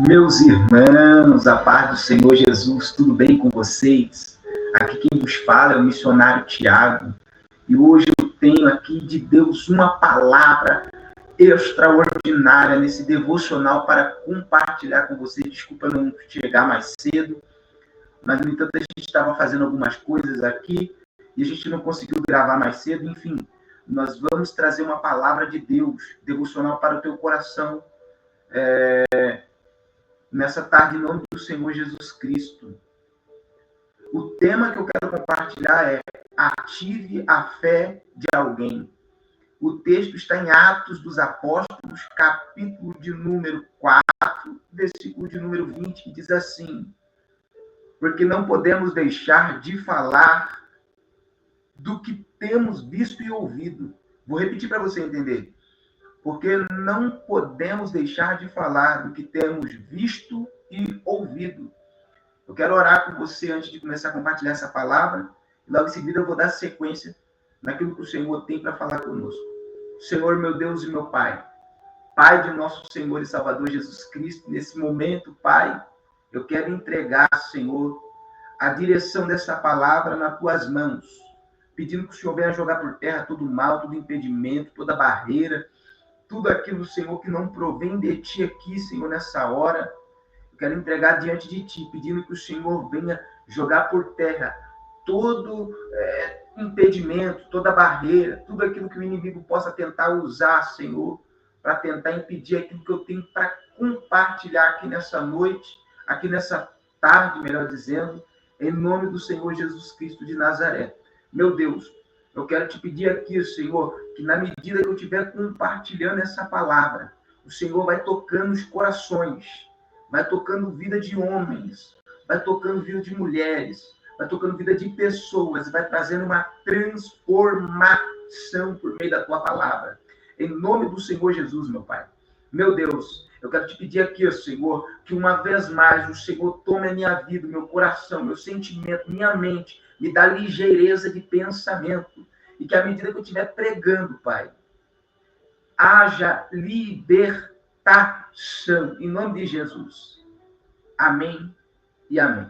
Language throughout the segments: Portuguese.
Meus irmãos, a paz do Senhor Jesus, tudo bem com vocês? Aqui quem vos fala é o missionário Tiago. E hoje eu tenho aqui de Deus uma palavra extraordinária nesse devocional para compartilhar com vocês. Desculpa não chegar mais cedo, mas no entanto a gente estava fazendo algumas coisas aqui e a gente não conseguiu gravar mais cedo. Enfim, nós vamos trazer uma palavra de Deus, devocional para o teu coração, nessa tarde, em nome do Senhor Jesus Cristo. O tema que eu quero compartilhar é ative a fé de alguém. O texto está em Atos dos Apóstolos, capítulo de número 4, versículo de número 20, que diz assim: porque não podemos deixar de falar do que temos visto e ouvido. Vou repetir para você entender. Porque não podemos deixar de falar do que temos visto e ouvido. Eu quero orar com você antes de começar a compartilhar essa palavra. E logo em seguida eu vou dar sequência naquilo que o Senhor tem para falar conosco. Senhor, meu Deus e meu Pai. Pai de nosso Senhor e Salvador Jesus Cristo, nesse momento, Pai, eu quero entregar, Senhor, a direção dessa palavra nas tuas mãos. Pedindo que o Senhor venha jogar por terra todo mal, todo impedimento, toda barreira, tudo aquilo, Senhor, que não provém de Ti aqui, Senhor, nessa hora. Eu quero entregar diante de Ti, pedindo que o Senhor venha jogar por terra todo impedimento, toda barreira, tudo aquilo que o inimigo possa tentar usar, Senhor, para tentar impedir aquilo que eu tenho para compartilhar aqui nessa noite, aqui nessa tarde, melhor dizendo, em nome do Senhor Jesus Cristo de Nazaré. Meu Deus, eu quero te pedir aqui, Senhor, que na medida que eu estiver compartilhando essa palavra, o Senhor vai tocando os corações, vai tocando vida de homens, vai tocando vida de mulheres, vai tocando vida de pessoas, vai trazendo uma transformação por meio da tua palavra. Em nome do Senhor Jesus, meu Pai. Meu Deus, eu quero te pedir aqui, Senhor, que uma vez mais o Senhor tome a minha vida, meu coração, meu sentimento, minha mente, me dá ligeireza de pensamento. E que à medida que eu estiver pregando, Pai, haja libertação. Em nome de Jesus. Amém e amém.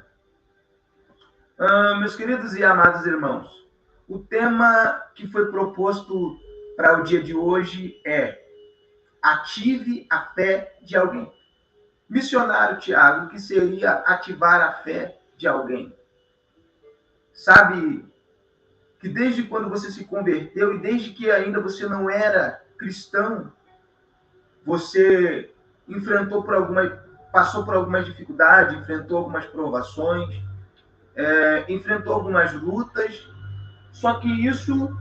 Meus queridos e amados irmãos, o tema que foi proposto para o dia de hoje é ative a fé de alguém. Missionário Tiago, o que seria ativar a fé de alguém? Sabe que desde quando você se converteu e desde que ainda você não era cristão, você passou por algumas dificuldades, enfrentou algumas provações, enfrentou algumas lutas, só que isso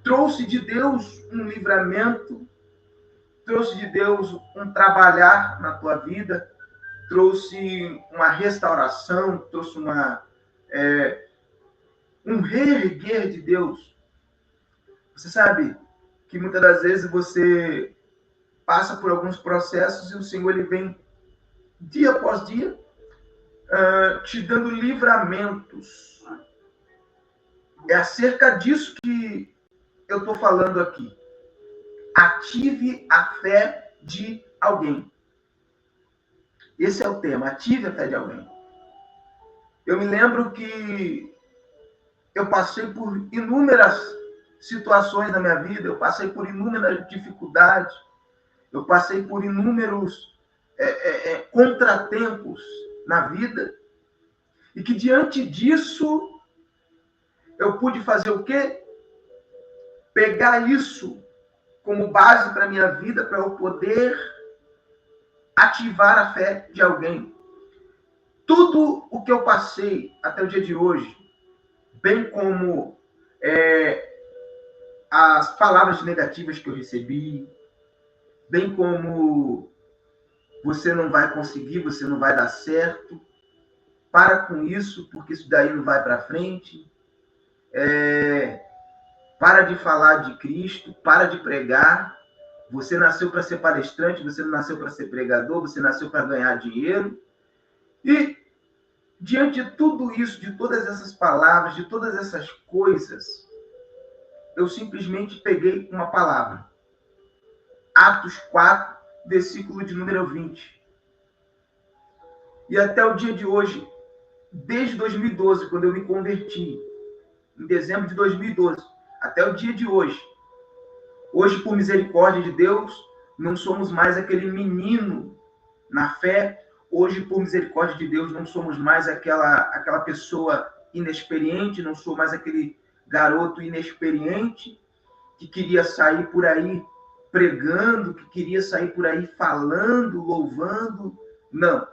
trouxe de Deus um livramento, trouxe de Deus um trabalhar na tua vida, trouxe uma restauração, trouxe um reerguer de Deus. Você sabe que muitas das vezes você passa por alguns processos e o Senhor ele vem dia após dia te dando livramentos. É acerca disso que eu estou falando aqui. Ative a fé de alguém. Esse é o tema, ative a fé de alguém. Eu me lembro que eu passei por inúmeras situações na minha vida, eu passei por inúmeras dificuldades, eu passei por inúmeros contratempos na vida, e que diante disso eu pude fazer o quê? Pegar isso como base para a minha vida, para eu poder ativar a fé de alguém. Tudo o que eu passei até o dia de hoje, bem como as palavras negativas que eu recebi, bem como você não vai conseguir, você não vai dar certo, para com isso, porque isso daí não vai para frente, para de falar de Cristo, para de pregar, você nasceu para ser palestrante, você não nasceu para ser pregador, você nasceu para ganhar dinheiro. E diante de tudo isso, de todas essas palavras, de todas essas coisas, eu simplesmente peguei uma palavra. Atos 4, versículo de número 20. E até o dia de hoje, desde 2012, quando eu me converti, em dezembro de 2012, até o dia de hoje, por misericórdia de Deus, não somos mais aquele menino na fé. Hoje, por misericórdia de Deus, não somos mais aquela pessoa inexperiente, não sou mais aquele garoto inexperiente que queria sair por aí pregando, que queria sair por aí falando, louvando. Não.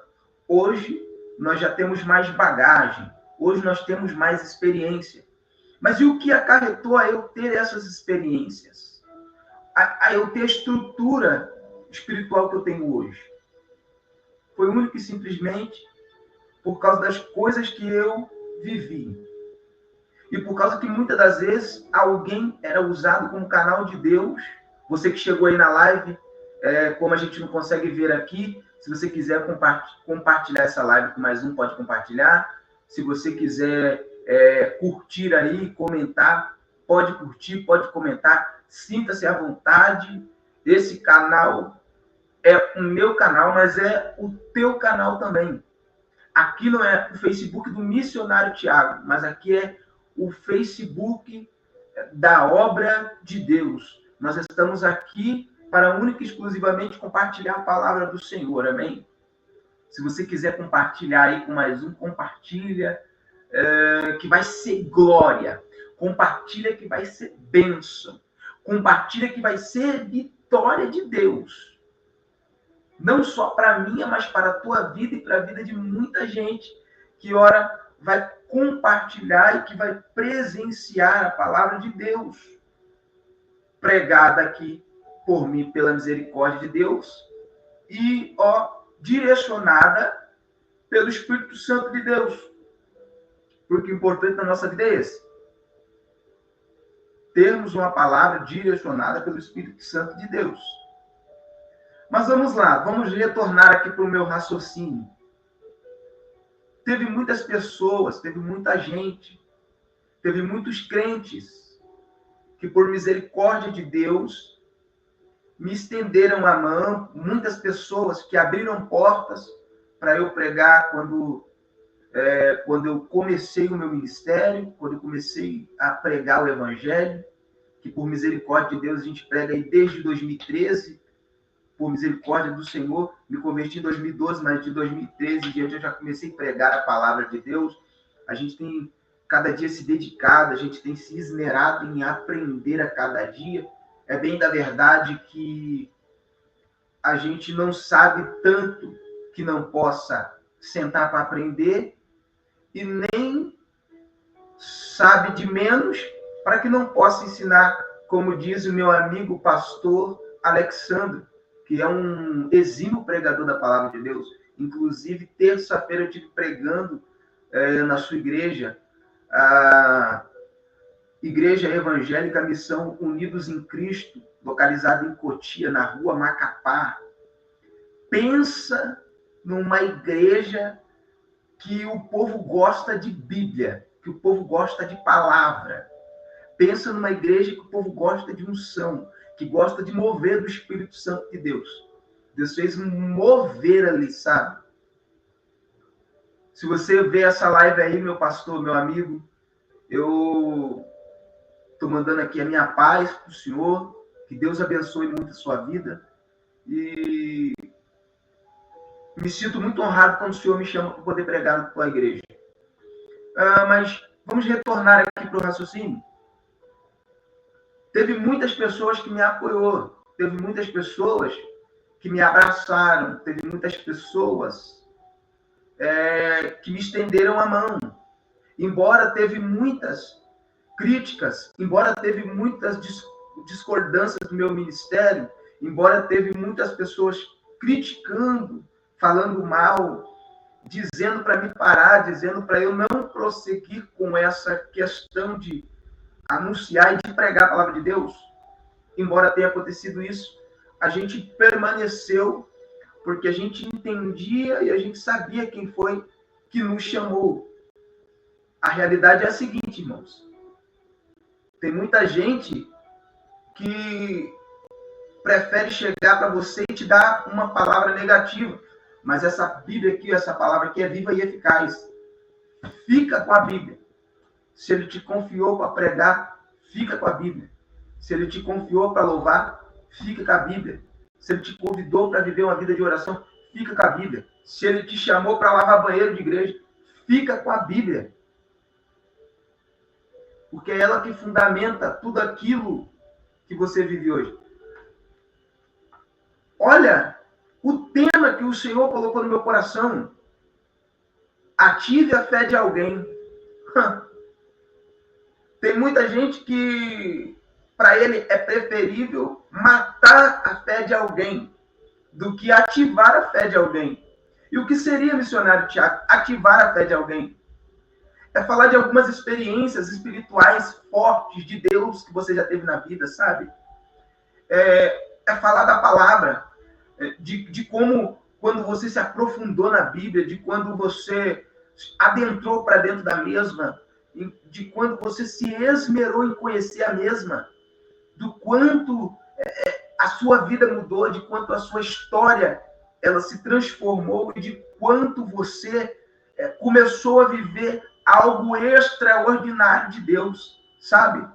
Hoje, nós já temos mais bagagem. Hoje, nós temos mais experiência. Mas e o que acarretou a eu ter essas experiências? A eu ter a estrutura espiritual que eu tenho hoje? Foi único e simplesmente por causa das coisas que eu vivi. E por causa que muitas das vezes alguém era usado como canal de Deus. Você que chegou aí na live, como a gente não consegue ver aqui, se você quiser compartilhar essa live com mais um, pode compartilhar. Se você quiser curtir aí, comentar, pode curtir, pode comentar. Sinta-se à vontade. Esse canal é o meu canal, mas é o teu canal também. Aqui não é o Facebook do Missionário Tiago, mas aqui é o Facebook da obra de Deus. Nós estamos aqui para única e exclusivamente compartilhar a palavra do Senhor, amém? Se você quiser compartilhar aí com mais um, compartilha, que vai ser glória. Compartilha que vai ser bênção. Compartilha que vai ser vitória de Deus. Não só para a minha, mas para a tua vida e para a vida de muita gente que, ora, vai compartilhar e que vai presenciar a palavra de Deus pregada aqui por mim, pela misericórdia de Deus e, direcionada pelo Espírito Santo de Deus. Porque o importante na nossa vida é esse. Termos uma palavra direcionada pelo Espírito Santo de Deus. Mas vamos lá, vamos retornar aqui para o meu raciocínio. Teve muitas pessoas, teve muita gente, teve muitos crentes que, por misericórdia de Deus, me estenderam a mão. Muitas pessoas que abriram portas para eu pregar quando eu comecei o meu ministério, quando eu comecei a pregar o Evangelho, que por misericórdia de Deus a gente prega aí desde 2013, por misericórdia do Senhor, me converti em 2012, mas de 2013 em diante eu já comecei a pregar a palavra de Deus. A gente tem cada dia se dedicado, a gente tem se esmerado em aprender a cada dia. É bem da verdade que a gente não sabe tanto que não possa sentar para aprender e nem sabe de menos para que não possa ensinar, como diz o meu amigo pastor Alexandre, que é um exímio pregador da palavra de Deus. Inclusive, terça-feira eu estive pregando na sua igreja, a Igreja Evangélica Missão Unidos em Cristo, localizada em Cotia, na rua Macapá. Pensa numa igreja que o povo gosta de Bíblia, que o povo gosta de palavra. Pensa numa igreja que o povo gosta de unção, que gosta de mover do Espírito Santo de Deus. Deus fez um mover ali, sabe? Se você vê essa live aí, meu pastor, meu amigo, eu estou mandando aqui a minha paz para o Senhor, que Deus abençoe muito a sua vida. E me sinto muito honrado quando o Senhor me chama para poder pregar na tua igreja. Mas vamos retornar aqui para o raciocínio. Teve muitas pessoas que me apoiou, teve muitas pessoas que me abraçaram, teve muitas pessoas que me estenderam a mão. Embora teve muitas críticas, embora teve muitas discordâncias do meu ministério, embora teve muitas pessoas criticando, falando mal, dizendo para me parar, dizendo para eu não prosseguir com essa questão de anunciar e de pregar a palavra de Deus. Embora tenha acontecido isso, a gente permaneceu porque a gente entendia e a gente sabia quem foi que nos chamou. A realidade é a seguinte, irmãos. Tem muita gente que prefere chegar para você e te dar uma palavra negativa. Mas essa Bíblia aqui, essa palavra aqui é viva e eficaz. Fica com a Bíblia. Se ele te confiou para pregar, fica com a Bíblia. Se ele te confiou para louvar, fica com a Bíblia. Se ele te convidou para viver uma vida de oração, fica com a Bíblia. Se ele te chamou para lavar banheiro de igreja, fica com a Bíblia. Porque é ela que fundamenta tudo aquilo que você vive hoje. Olha o tema que o Senhor colocou no meu coração. Ative a fé de alguém. Tem muita gente que, para ele, é preferível matar a fé de alguém do que ativar a fé de alguém. E o que seria, missionário Tiago, ativar a fé de alguém? É falar de algumas experiências espirituais fortes de Deus que você já teve na vida, sabe? É falar da palavra, de como, quando você se aprofundou na Bíblia, de quando você adentrou para dentro da mesma, de quando você se esmerou em conhecer a mesma, do quanto a sua vida mudou, de quanto a sua história ela se transformou e de quanto você começou a viver algo extraordinário de Deus, sabe?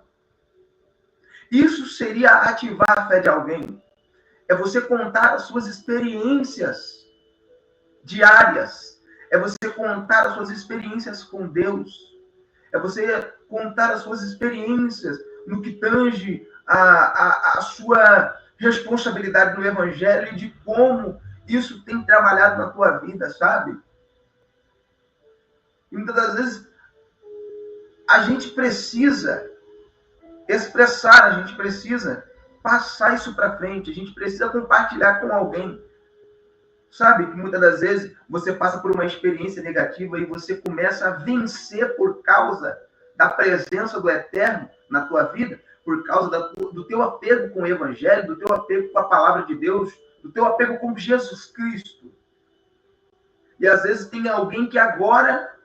Isso seria ativar a fé de alguém. É você contar as suas experiências diárias. É você contar as suas experiências com Deus. É você contar as suas experiências no que tange a sua responsabilidade no Evangelho e de como isso tem trabalhado na tua vida, sabe? E muitas das vezes a gente precisa expressar, a gente precisa passar isso para frente, a gente precisa compartilhar com alguém. Sabe que muitas das vezes você passa por uma experiência negativa e você começa a vencer por causa da presença do Eterno na tua vida, por causa do teu apego com o Evangelho, do teu apego com a palavra de Deus, do teu apego com Jesus Cristo. E às vezes tem alguém que agora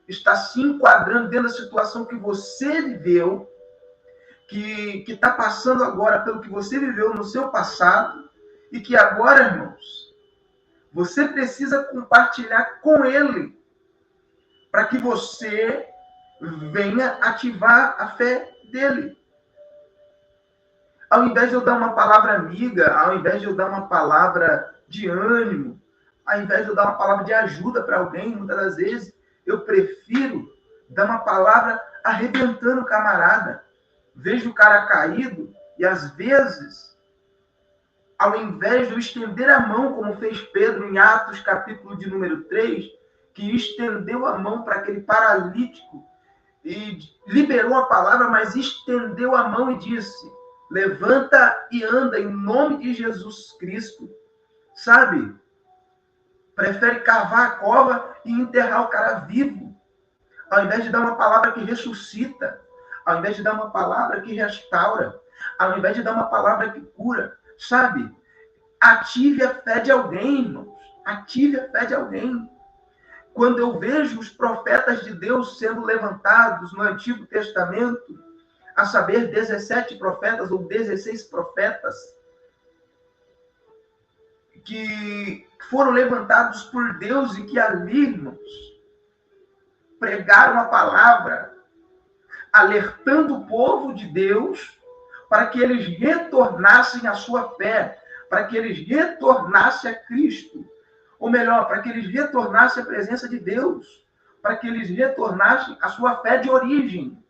está se enquadrando dentro da situação que você viveu, que está passando agora pelo que você viveu no seu passado, e que agora, irmãos, você precisa compartilhar com ele, para que você venha ativar a fé dele. Ao invés de eu dar uma palavra amiga, ao invés de eu dar uma palavra de ânimo, ao invés de eu dar uma palavra de ajuda para alguém, muitas das vezes, eu prefiro dar uma palavra arrebentando o camarada. Vejo o cara caído e, às vezes, ao invés de eu estender a mão, como fez Pedro em Atos, capítulo de número 3, que estendeu a mão para aquele paralítico e liberou a palavra, mas estendeu a mão e disse: levanta e anda em nome de Jesus Cristo. Sabe? Prefere cavar a cova e enterrar o cara vivo, ao invés de dar uma palavra que ressuscita, ao invés de dar uma palavra que restaura, ao invés de dar uma palavra que cura, sabe? Ative a fé de alguém, irmãos. Ative a fé de alguém. Quando eu vejo os profetas de Deus sendo levantados no Antigo Testamento, a saber, 17 profetas ou 16 profetas, que foram levantados por Deus e que ali, irmãos, pregaram a palavra, alertando o povo de Deus para que eles retornassem à sua fé, para que eles retornassem a Cristo. Ou melhor, para que eles retornassem à presença de Deus, para que eles retornassem à sua fé de origem,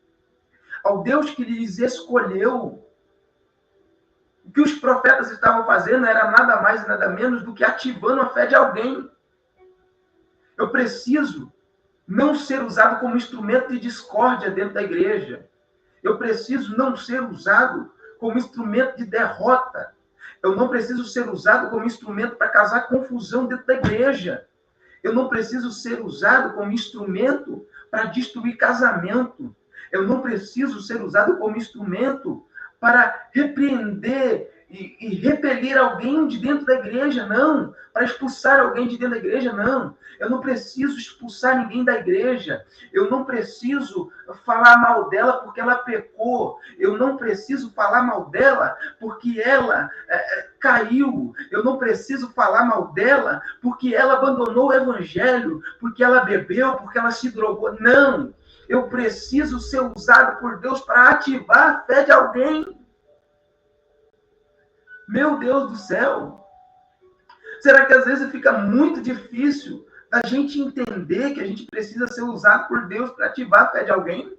ao Deus que lhes escolheu. O que os profetas estavam fazendo era nada mais e nada menos do que ativando a fé de alguém. Eu preciso não ser usado como instrumento de discórdia dentro da igreja. Eu preciso não ser usado como instrumento de derrota. Eu não preciso ser usado como instrumento para causar confusão dentro da igreja. Eu não preciso ser usado como instrumento para destruir casamento. Eu não preciso ser usado como instrumento para repreender e repelir alguém de dentro da igreja, não. Para expulsar alguém de dentro da igreja, não. Eu não preciso expulsar ninguém da igreja. Eu não preciso falar mal dela porque ela pecou. Eu não preciso falar mal dela porque ela caiu. Eu não preciso falar mal dela porque ela abandonou o evangelho, porque ela bebeu, porque ela se drogou. Não. Eu preciso ser usado por Deus para ativar a fé de alguém. Meu Deus do céu! Será que às vezes fica muito difícil a gente entender que a gente precisa ser usado por Deus para ativar a fé de alguém?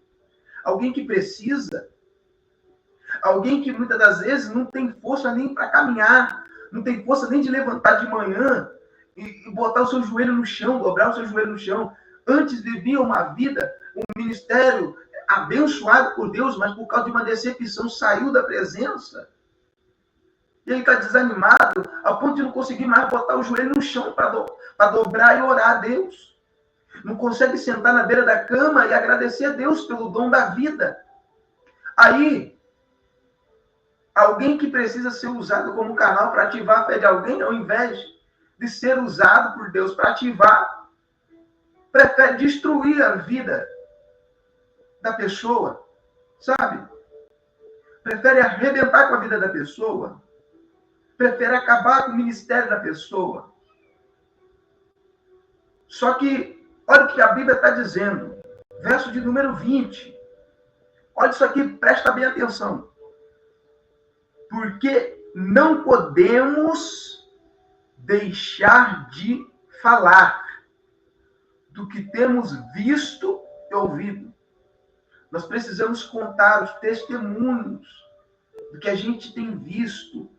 Alguém que precisa? Alguém que muitas das vezes não tem força nem para caminhar, não tem força nem de levantar de manhã e botar o seu joelho no chão, dobrar o seu joelho no chão. Antes vivia uma vida, um ministério abençoado por Deus, mas por causa de uma decepção saiu da presença. E ele está desanimado, ao ponto de não conseguir mais botar o joelho no chão para dobrar e orar a Deus. Não consegue sentar na beira da cama e agradecer a Deus pelo dom da vida. Aí, alguém que precisa ser usado como canal para ativar a fé de alguém, ao invés de ser usado por Deus para ativar, prefere destruir a vida da pessoa, sabe? Prefere arrebentar com a vida da pessoa. Prefere acabar com o ministério da pessoa. Só que, olha o que a Bíblia está dizendo. Verso de número 20. Olha isso aqui, presta bem atenção. Porque não podemos deixar de falar do que temos visto e ouvido. Nós precisamos contar os testemunhos do que a gente tem visto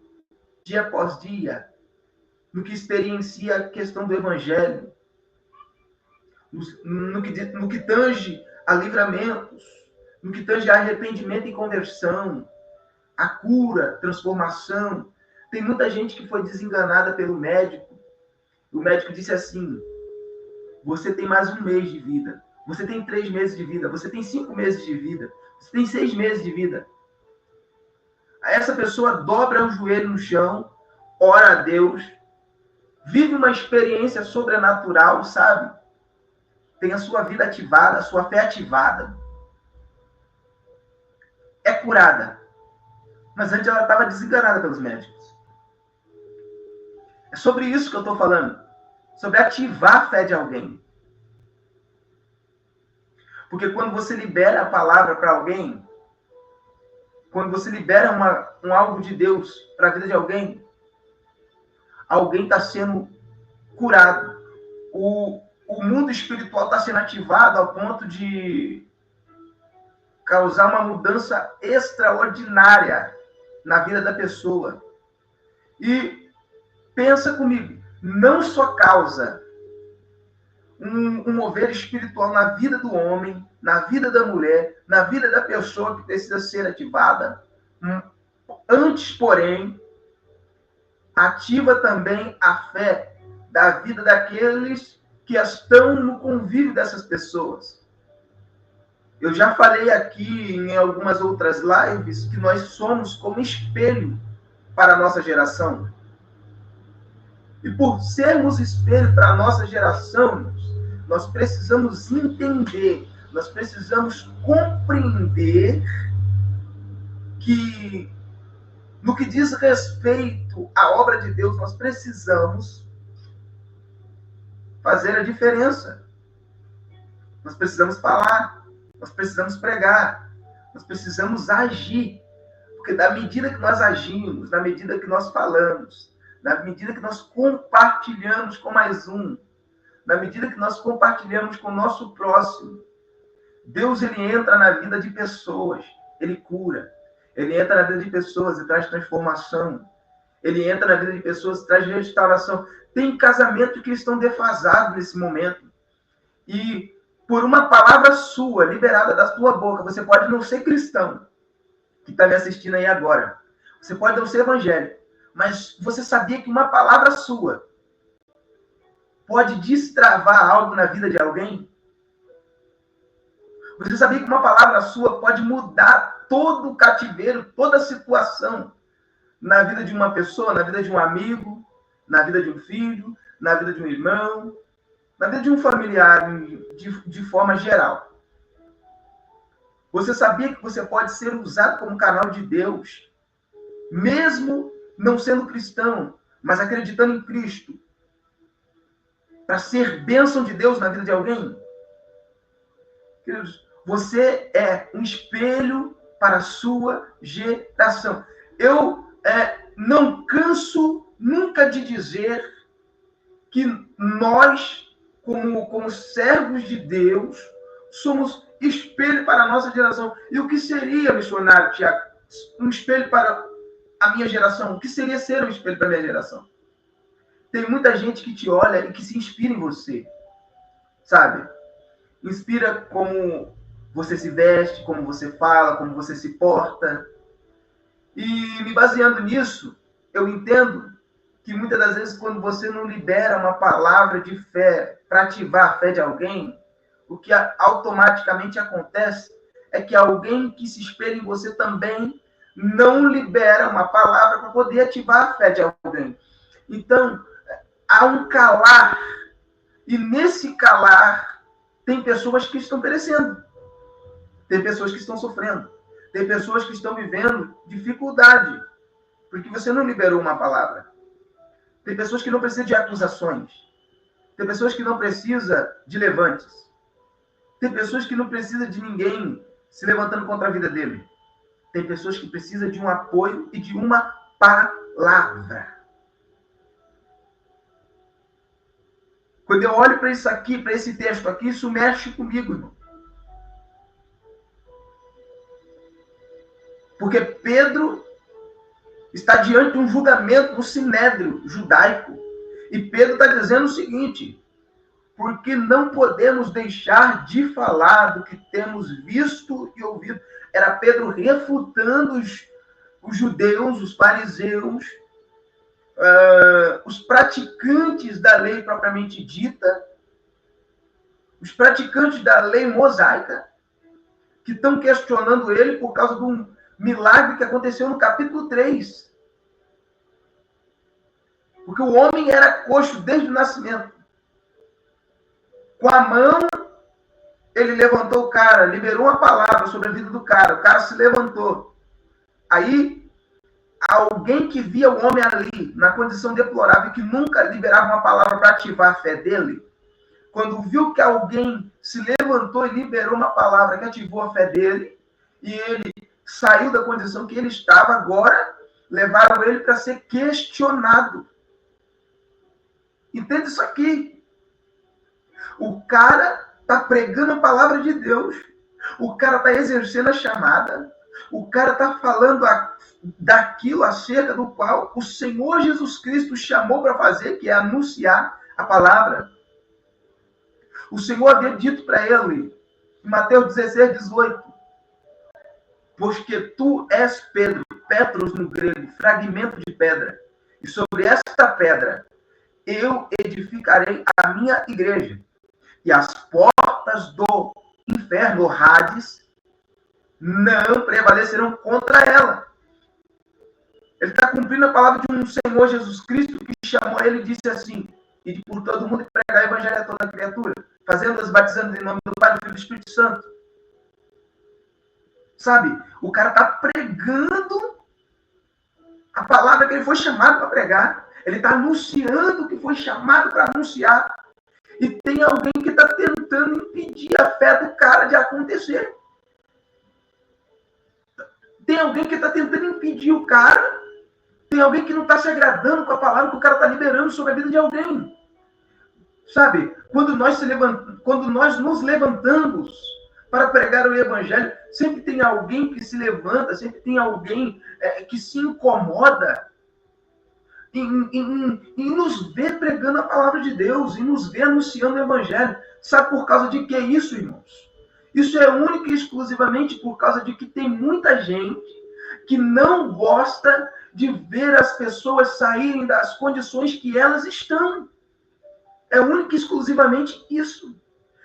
dia após dia, no que experiencia a questão do Evangelho, no que tange a livramentos, no que tange a arrependimento e conversão, a cura, transformação. Tem muita gente que foi desenganada pelo médico. O médico disse assim: você tem mais 1 mês de vida, você tem 3 meses de vida, você tem 5 meses de vida, você tem 6 meses de vida. Essa pessoa dobra o joelho no chão, ora a Deus, vive uma experiência sobrenatural, sabe? Tem a sua vida ativada, a sua fé ativada. É curada. Mas antes ela estava desenganada pelos médicos. É sobre isso que eu estou falando. Sobre ativar a fé de alguém. Porque quando você libera a palavra para alguém, quando você libera algo de Deus para a vida de alguém, alguém está sendo curado. O mundo espiritual está sendo ativado ao ponto de causar uma mudança extraordinária na vida da pessoa. E pensa comigo, não só causa um mover espiritual na vida do homem, na vida da mulher, na vida da pessoa que precisa ser ativada, antes, porém, ativa também a fé da vida daqueles que estão no convívio dessas pessoas. Eu já falei aqui em algumas outras lives que nós somos como espelho para a nossa geração. E por sermos espelho para a nossa geração, nós precisamos entender, nós precisamos compreender que, no que diz respeito à obra de Deus, nós precisamos fazer a diferença. Nós precisamos falar, nós precisamos pregar, nós precisamos agir. Porque na medida que nós agimos, na medida que nós falamos, na medida que nós compartilhamos com mais um, na medida que nós compartilhamos com o nosso próximo, Deus, ele entra na vida de pessoas, ele cura. Ele entra na vida de pessoas e traz transformação. Ele entra na vida de pessoas e traz restauração. Tem casamentos que estão defasados nesse momento. E por uma palavra sua, liberada da sua boca, você pode não ser cristão, que está me assistindo aí agora. Você pode não ser evangélico. Mas você sabia que uma palavra sua pode destravar algo na vida de alguém? Você sabia que uma palavra sua pode mudar todo o cativeiro, toda a situação na vida de uma pessoa, na vida de um amigo, na vida de um filho, na vida de um irmão, na vida de um familiar, de forma geral. Você sabia que você pode ser usado como canal de Deus, mesmo não sendo cristão, mas acreditando em Cristo, para ser bênção de Deus na vida de alguém? Queridos, você é um espelho para a sua geração. Eu não canso nunca de dizer que nós, como servos de Deus, somos espelho para a nossa geração. E o que seria, missionário Tiago, um espelho para a minha geração? O que seria ser um espelho para a minha geração? Tem muita gente que te olha e que se inspira em você, sabe? Inspira como você se veste, como você fala, como você se porta. E me baseando nisso, eu entendo que muitas das vezes, quando você não libera uma palavra de fé para ativar a fé de alguém, o que automaticamente acontece é que alguém que se espelha em você também não libera uma palavra para poder ativar a fé de alguém. Então, há um calar, e nesse calar tem pessoas que estão perecendo, tem pessoas que estão sofrendo, tem pessoas que estão vivendo dificuldade, porque você não liberou uma palavra. Tem pessoas que não precisam de acusações, tem pessoas que não precisam de levantes, tem pessoas que não precisam de ninguém se levantando contra a vida dele. Tem pessoas que precisam de um apoio e de uma palavra. Quando eu olho para isso aqui, para esse texto aqui, isso mexe comigo, irmão. Porque Pedro está diante de um julgamento no sinédrio judaico. E Pedro está dizendo o seguinte: porque não podemos deixar de falar do que temos visto e ouvido. Era Pedro refutando os judeus, os fariseus, os praticantes da lei propriamente dita, os praticantes da lei mosaica, que estão questionando ele por causa de um milagre que aconteceu no capítulo 3. Porque o homem era coxo desde o nascimento. Com a mão, ele levantou o cara, liberou uma palavra sobre a vida do cara. O cara se levantou. Aí, alguém que via o homem ali, na condição deplorável, que nunca liberava uma palavra para ativar a fé dele, quando viu que alguém se levantou e liberou uma palavra que ativou a fé dele, e ele saiu da condição que ele estava, agora levaram ele para ser questionado. Entende isso aqui? O cara está pregando a palavra de Deus, o cara está exercendo a chamada, o cara está falando daquilo acerca do qual o Senhor Jesus Cristo chamou para fazer, que é anunciar a palavra. O Senhor havia dito para ele, em Mateus 16, 18, porque tu és Pedro, Petros no grego, fragmento de pedra, e sobre esta pedra eu edificarei a minha igreja, e as portas do inferno, o Hades, não prevalecerão contra ela. Ele está cumprindo a palavra de um Senhor Jesus Cristo que chamou ele e disse assim: e por todo mundo pregar o evangelho a toda criatura, fazendo-as batizando em nome do Pai, do Filho e do Espírito Santo. Sabe? O cara está pregando a palavra que ele foi chamado para pregar. Ele está anunciando o que foi chamado para anunciar. E tem alguém que está tentando impedir a fé do cara de acontecer. Tem alguém que está tentando impedir o cara. Tem alguém que não está se agradando com a palavra que o cara está liberando sobre a vida de alguém. Sabe? Quando nós nos levantamos para pregar o evangelho, sempre tem alguém que se levanta, sempre tem alguém que se incomoda em nos ver pregando a palavra de Deus, em nos ver anunciando o evangelho. Sabe por causa de que é isso, irmãos? Isso é único e exclusivamente por causa de que tem muita gente que não gosta de ver as pessoas saírem das condições que elas estão. É único e exclusivamente isso.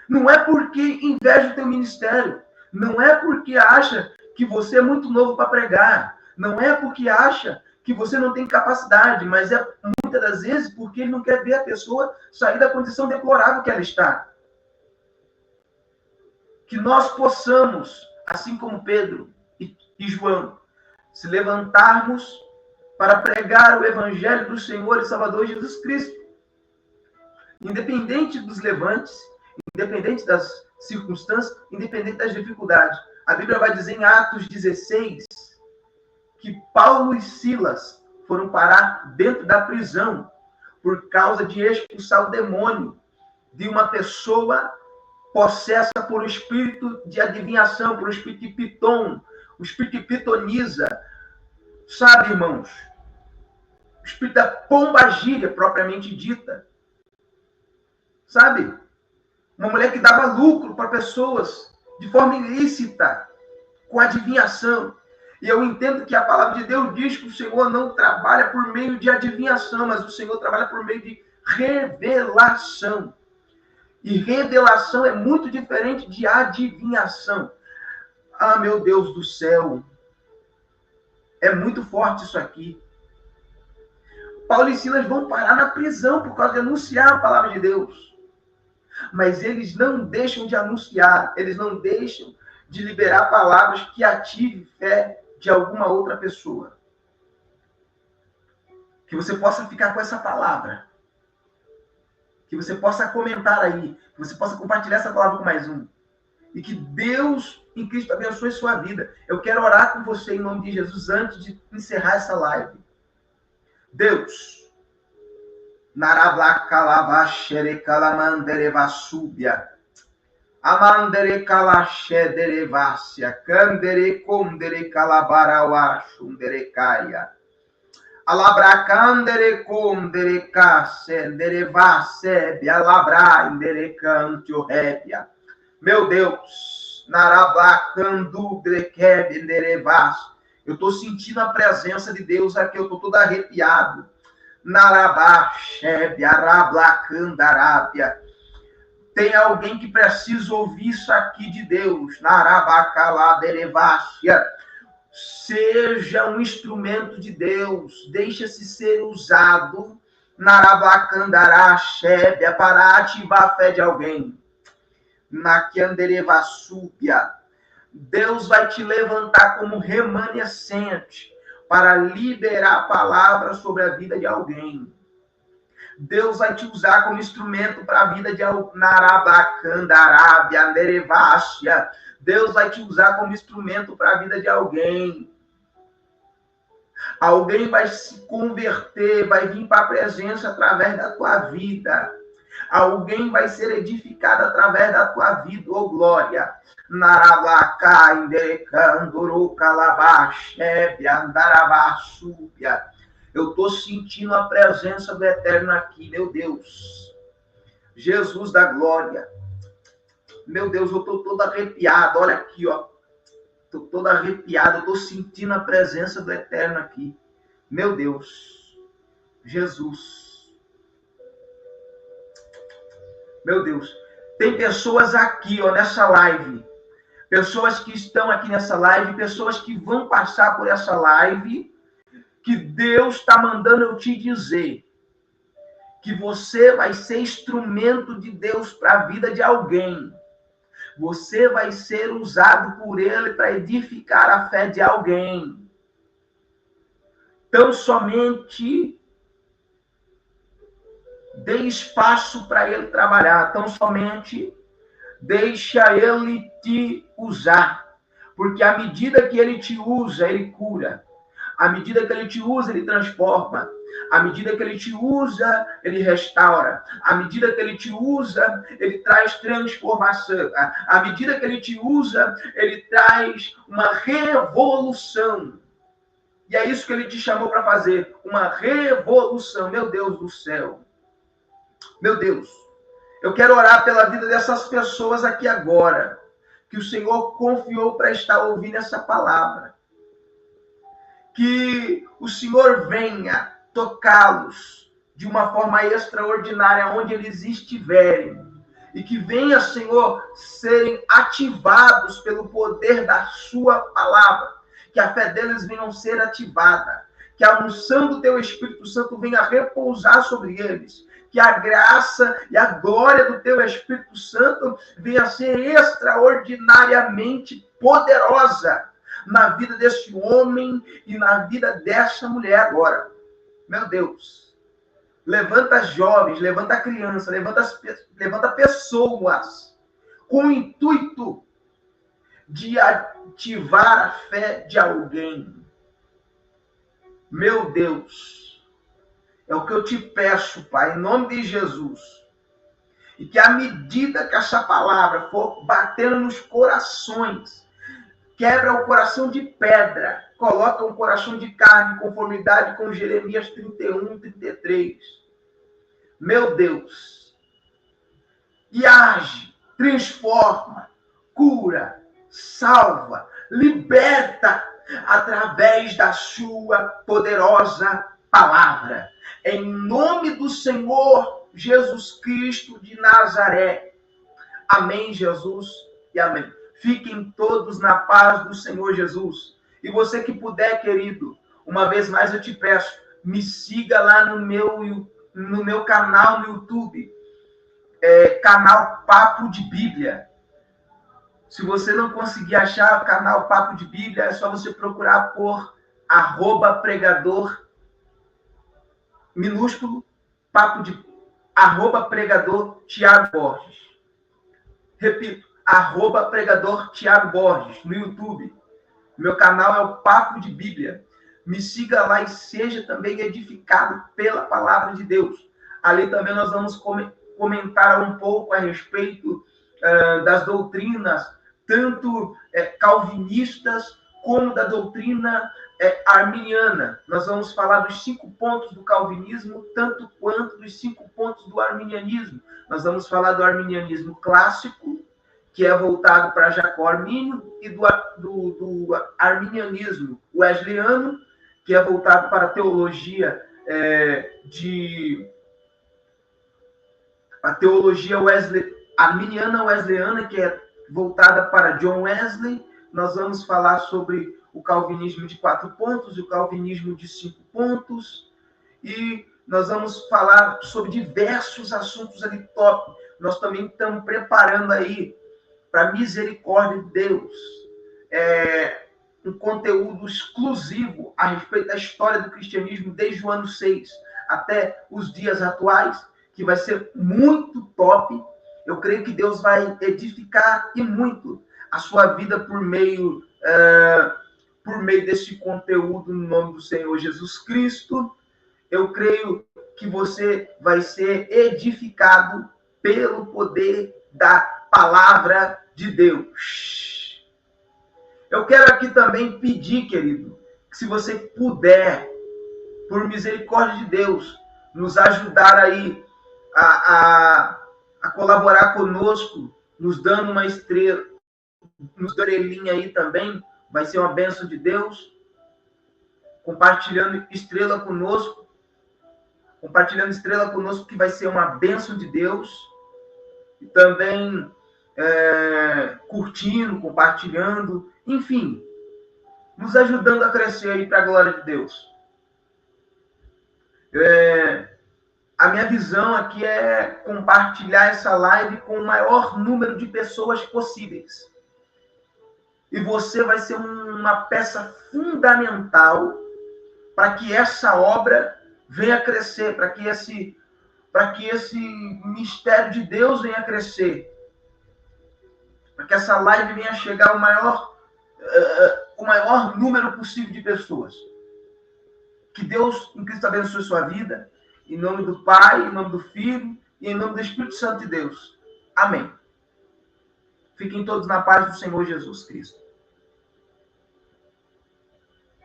Não é porque inveja o teu ministério. Não é porque acha que você é muito novo para pregar. Não é porque acha que você não tem capacidade, mas é muitas das vezes porque ele não quer ver a pessoa sair da condição deplorável que ela está. Que nós possamos, assim como Pedro e João, se levantarmos para pregar o Evangelho do Senhor e Salvador Jesus Cristo. Independente dos levantes, independente das circunstâncias, independente das dificuldades. A Bíblia vai dizer em Atos 16 que Paulo e Silas foram parar dentro da prisão por causa de expulsar o demônio de uma pessoa possessa por um espírito de adivinhação, por um espírito de piton, o espírito de pitonisa. Sabe, irmãos? O espírito da pombagira, propriamente dita. Sabe? Uma mulher que dava lucro para pessoas de forma ilícita, com adivinhação. E eu entendo que a palavra de Deus diz que o Senhor não trabalha por meio de adivinhação, mas o Senhor trabalha por meio de revelação. E revelação é muito diferente de adivinhação. Ah, meu Deus do céu. É muito forte isso aqui. Paulo e Silas vão parar na prisão por causa de anunciar a palavra de Deus. Mas eles não deixam de anunciar, eles não deixam de liberar palavras que ativem fé de alguma outra pessoa. Que você possa ficar com essa palavra. Que você possa comentar aí, que você possa compartilhar essa palavra com mais um. E que Deus em Cristo abençoe sua vida. Eu quero orar com você em nome de Jesus antes de encerrar essa live. Deus, Narablacalavasherecalamanderevasúbia, Amanderecalaxederevácia, Canderecomderecalabarauaxunderecaia, Alabracanderecomderecacenderevácebe, Alabrainderecantiorebia. Meu Deus, Narablacanduderequebenderevás. Eu estou sentindo a presença de Deus aqui, eu estou todo arrepiado. Narabaxebe, Arablacandarábia. Tem alguém que precisa ouvir isso aqui de Deus. Narabacaladerevácia. Seja um instrumento de Deus. Deixa-se ser usado. Narabacandaraxebe, para ativar a fé de alguém. Naquianderevassúbia. Deus vai te levantar como remanescente para liberar a palavra sobre a vida de alguém. Deus vai te usar como instrumento para a vida de Narabacandarábia, Nerevácia. Deus vai te usar como instrumento para a vida de alguém. Alguém vai se converter, vai vir para a presença através da tua vida. Alguém vai ser edificado através da tua vida, ô glória. Narabacá, Inderecanduru, Calabaxebe, Andarabassúbia. Eu estou sentindo a presença do Eterno aqui, meu Deus. Jesus da glória. Meu Deus, eu estou todo arrepiado. Olha aqui, ó. Estou todo arrepiado. Eu estou sentindo a presença do Eterno aqui. Meu Deus. Jesus. Meu Deus. Tem pessoas aqui, ó, nessa live. Pessoas que estão aqui nessa live. Pessoas que vão passar por essa live. Que Deus está mandando eu te dizer que você vai ser instrumento de Deus para a vida de alguém. Você vai ser usado por Ele para edificar a fé de alguém. Então, somente dê espaço para Ele trabalhar. Então, somente deixa Ele te usar. Porque à medida que Ele te usa, Ele cura. À medida que Ele te usa, Ele transforma. À medida que Ele te usa, Ele restaura. À medida que Ele te usa, Ele traz transformação. À medida que Ele te usa, Ele traz uma revolução. E é isso que Ele te chamou para fazer. Uma revolução. Meu Deus do céu. Meu Deus. Eu quero orar pela vida dessas pessoas aqui agora. Que o Senhor confiou para estar ouvindo essa palavra. Que o Senhor venha tocá-los de uma forma extraordinária onde eles estiverem. E que venha, Senhor, serem ativados pelo poder da sua palavra. Que a fé deles venha ser ativada. que a unção do teu Espírito Santo venha repousar sobre eles, que a graça e a glória do teu Espírito Santo venha a ser extraordinariamente poderosa na vida desse homem e na vida dessa mulher agora. Meu Deus, levanta jovens, levanta crianças, levanta pessoas com o intuito de ativar a fé de alguém. Meu Deus, é o que eu te peço, Pai, em nome de Jesus. E que à medida que essa palavra for batendo nos corações, quebra o coração de pedra, coloca um coração de carne, em conformidade com Jeremias 31, 33. Meu Deus, e age, transforma, cura, salva, liberta através da sua poderosa palavra. Em nome do Senhor Jesus Cristo de Nazaré. Amém, Jesus, e amém. Fiquem todos na paz do Senhor Jesus. E você que puder, querido, uma vez mais eu te peço, me siga lá no meu canal no YouTube, canal Papo de Bíblia. Se você não conseguir achar o canal Papo de Bíblia, é só você procurar por @pregador minúsculo, @pregador Tiago Borges. Repito, @pregador Tiago Borges no YouTube. Meu canal é o Papo de Bíblia. Me siga lá e seja também edificado pela palavra de Deus. Ali também nós vamos comentar um pouco a respeito das doutrinas, tanto calvinistas como da doutrina arminiana. Nós vamos falar dos 5 pontos do calvinismo, tanto quanto dos 5 pontos do arminianismo. Nós vamos falar do arminianismo clássico, que é voltado para Jacó Armínio, e do arminianismo wesleyano, que é voltado para a teologia arminiana wesleyana, que é voltada para John Wesley. Nós vamos falar sobre o calvinismo de 4 pontos e o calvinismo de 5 pontos. E nós vamos falar sobre diversos assuntos ali top. Nós também estamos preparando aí, para a misericórdia de Deus, um conteúdo exclusivo a respeito da história do cristianismo desde o ano 6 até os dias atuais, que vai ser muito top. Eu creio que Deus vai edificar e muito a sua vida por meio desse conteúdo, no nome do Senhor Jesus Cristo. Eu creio que você vai ser edificado pelo poder da palavra de Deus. Eu quero aqui também pedir, querido, que se você puder, por misericórdia de Deus, nos ajudar aí a colaborar conosco, nos dando uma estrela, nos dando estrelinha aí também, vai ser uma bênção de Deus, compartilhando estrela conosco, que vai ser uma bênção de Deus, e também curtindo, compartilhando, enfim, nos ajudando a crescer aí para a glória de Deus. A minha visão aqui é compartilhar essa live com o maior número de pessoas possíveis. E você vai ser uma peça fundamental para que essa obra venha crescer, para que esse mistério de Deus venha crescer, para que essa live venha chegar ao maior número possível de pessoas. Que Deus em Cristo abençoe sua vida, em nome do Pai, em nome do Filho e em nome do Espírito Santo de Deus. Amém. Fiquem todos na paz do Senhor Jesus Cristo.